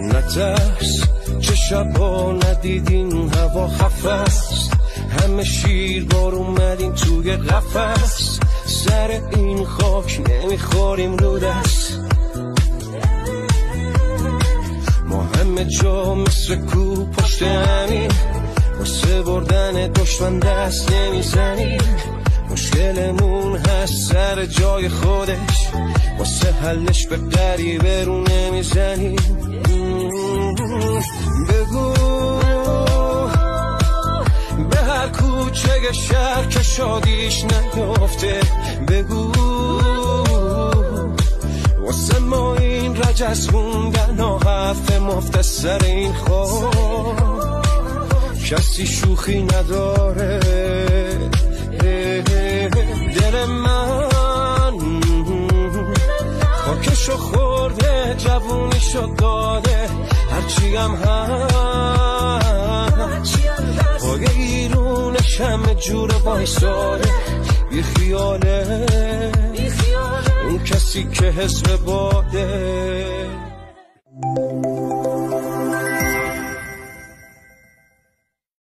نترس چه شبا ندیدین هوا خفست، همه شیر بار اومدیم توی قفس، سر این خاک نمیخوریم رو دست، ما همه جا مثل کو پشت همین، واسه بردن دشمن دست نمیزنیم، مشکلمون هست سر جای خودش، واسه حلش به غریبه رو نمیزنیم. بگو به هر کوچه شهر که شادیش نیافته، بگو واسه ما این رجز خوندن و حرف مفت سر این خواب، کسی شوخی نداره دل من، خاکشو خورده جوونیشو داده، هرچی هم هست پای ایرونش همه جور وایساده، بی خیاله اون کسی که حس باده.